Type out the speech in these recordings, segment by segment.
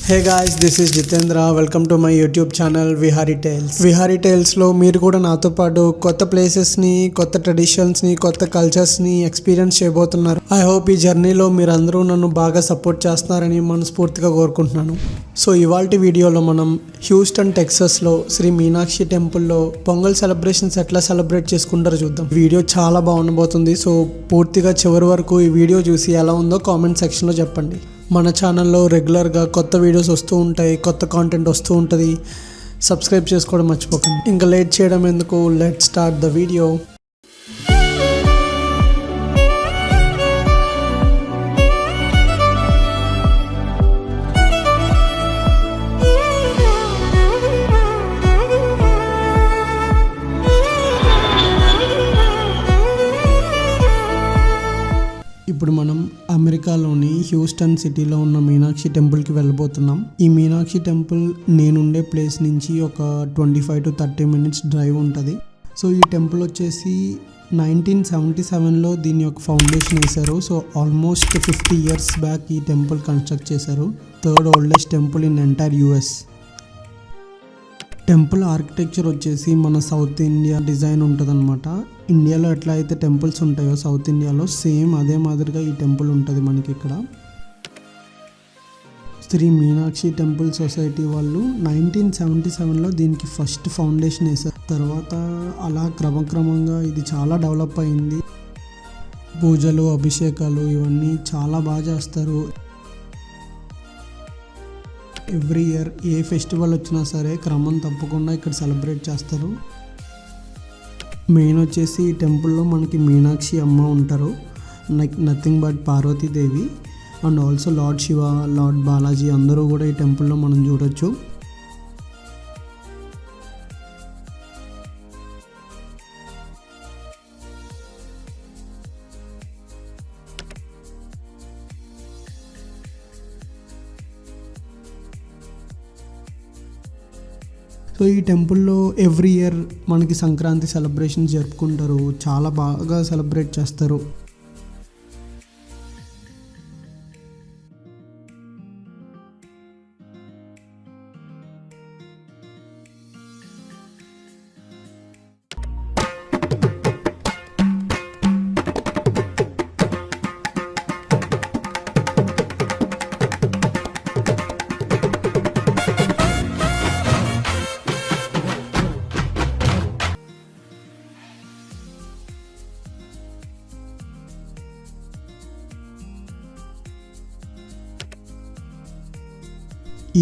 Hey guys, this is Jitendra. Welcome to my YouTube channel Vihari Tales. Vihari టేల్స్లో మీరు కూడా నాతో పాటు కొత్త ప్లేసెస్ని, కొత్త ట్రెడిషన్స్ని, కొత్త కల్చర్స్ని ఎక్స్పీరియన్స్ చేయబోతున్నారు. ఐ హోప్ ఈ జర్నీలో మీరందరూ నన్ను బాగా సపోర్ట్ చేస్తున్నారని మనస్ఫూర్తిగా కోరుకుంటున్నాను. సో ఇవాల్టి వీడియోలో మనం హ్యూస్టన్ టెక్సస్లో శ్రీ మీనాక్షి టెంపుల్లో పొంగల్ సెలబ్రేషన్స్ ఎట్లా సెలబ్రేట్ చేసుకుంటారో చూద్దాం. వీడియో చాలా బాగుండబోతుంది. సో పూర్తిగా చివరి వరకు ఈ వీడియో చూసి ఎలా ఉందో కామెంట్ సెక్షన్లో చెప్పండి. మన ఛానల్లో రెగ్యులర్గా కొత్త వీడియోస్ వస్తూ ఉంటాయి, కొత్త కాంటెంట్ వస్తూ ఉంటుంది. సబ్స్క్రైబ్ చేసుకోవడం మర్చిపోకండి. ఇంకా లేట్ చేయడం ఎందుకు, లెట్ స్టార్ట్ ద వీడియో. ఇప్పుడు మనం అమెరికాలోని హ్యూస్టన్ సిటీలో ఉన్న మీనాక్షి టెంపుల్కి వెళ్ళబోతున్నాం. ఈ మీనాక్షి టెంపుల్ నేనుండే ప్లేస్ నుంచి ఒక 25 to 30 minutes డ్రైవ్ ఉంటుంది. సో ఈ టెంపుల్ వచ్చేసి 1977లో దీని యొక్క ఫౌండేషన్ వేశారు. సో ఆల్మోస్ట్ 50 years బ్యాక్ ఈ టెంపుల్ కన్స్ట్రక్ట్ చేశారు. Third oldest temple in entire US. Temple architecture వచ్చేసి మన సౌత్ ఇండియా డిజైన్ ఉంటుందన్నమాట. ఇండియాలో ఎట్లా అయితే టెంపుల్స్ ఉంటాయో సౌత్ ఇండియాలో సేమ్ అదే మాదిరిగా ఈ టెంపుల్ ఉంటుంది మనకి ఇక్కడ. శ్రీ మీనాక్షి టెంపుల్ సొసైటీ వాళ్ళు 1977లో దీనికి ఫస్ట్ ఫౌండేషన్ వేశారు. తర్వాత అలా క్రమక్రమంగా ఇది చాలా డెవలప్ అయింది. పూజలు, అభిషేకాలు ఇవన్నీ చాలా బాగా చేస్తారు. ఎవ్రీ ఇయర్ ఏ ఫెస్టివల్ వచ్చినా సరే క్రమం తప్పకుండా ఇక్కడ సెలబ్రేట్ చేస్తారు. మెయిన్ వచ్చేసి ఈ టెంపుల్లో మనకి మీనాక్షి అమ్మ ఉంటారు, nothing but Parvatidevi. And also Lord Shiva, Lord Balaji అందరూ కూడా ఈ టెంపుల్లో మనం చూడొచ్చు. సో ఈ టెంపుల్లో ఎవ్రీ ఇయర్ మనకి సంక్రాంతి సెలబ్రేషన్ జరుపుకుంటారు, చాలా బాగా సెలబ్రేట్ చేస్తారు.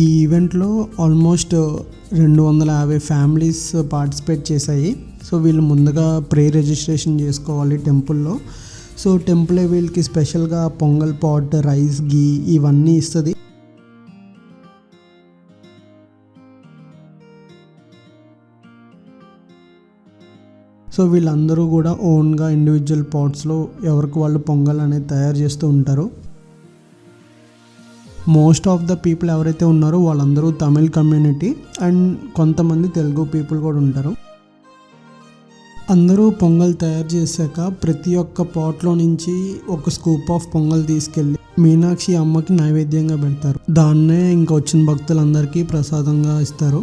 ఈ ఈవెంట్లో ఆల్మోస్ట్ 250 ఫ్యామిలీస్ పార్టిసిపేట్ చేశాయి. సో వీళ్ళు ముందుగా ప్రీ రిజిస్ట్రేషన్ చేసుకోవాలి టెంపుల్లో. సో టెంపులే వీళ్ళకి స్పెషల్గా పొంగల్ పాట్, రైస్, గీ ఇవన్నీ ఇస్తుంది. సో వీళ్ళందరూ కూడా ఓన్గా ఇండివిజువల్ పాట్స్లో ఎవరికి వాళ్ళు పొంగల్ అనేది తయారు చేస్తూ ఉంటారు. మోస్ట్ ఆఫ్ ద పీపుల్ ఎవరైతే ఉన్నారో వాళ్ళందరూ తమిళ్ కమ్యూనిటీ అండ్ కొంతమంది తెలుగు పీపుల్ కూడా ఉంటారు. అందరూ పొంగల్ తయారు చేశాక ప్రతి ఒక్క పాట్లో నుంచి ఒక స్కూప్ ఆఫ్ పొంగల్ తీసుకెళ్ళి మీనాక్షి అమ్మకి నైవేద్యంగా పెడతారు. దాన్నే ఇంకా వచ్చిన భక్తులందరికీ ప్రసాదంగా ఇస్తారు.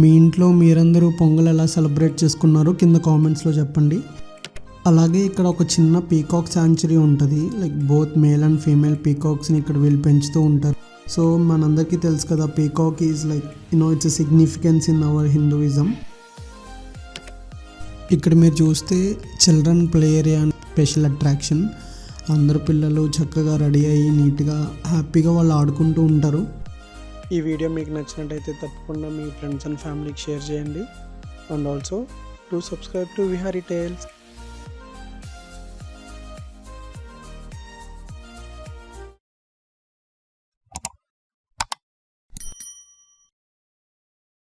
మీ ఇంట్లో మీరందరూ పొంగల్ ఎలా సెలబ్రేట్ చేసుకున్నారో కింద కామెంట్స్లో చెప్పండి. అలాగే ఇక్కడ ఒక చిన్న పీకాక్ శాంచురీ ఉంటుంది. Like both male and female పీకాక్స్ని ఇక్కడ వీళ్ళు పెంచుతూ ఉంటారు. సో మనందరికీ తెలుసు కదా, peacock is like it's a significance in our Hinduism. ఇక్కడ మీరు చూస్తే children play area special attraction. అందరు పిల్లలు చక్కగా రెడీ అయ్యి నీట్గా హ్యాపీగా వాళ్ళు ఆడుకుంటూ ఉంటారు. ఈ వీడియో మీకు నచ్చినట్టయితే తప్పకుండా మీ ఫ్రెండ్స్ అండ్ ఫ్యామిలీకి షేర్ చేయండి. And also to subscribe to Vihari tiles.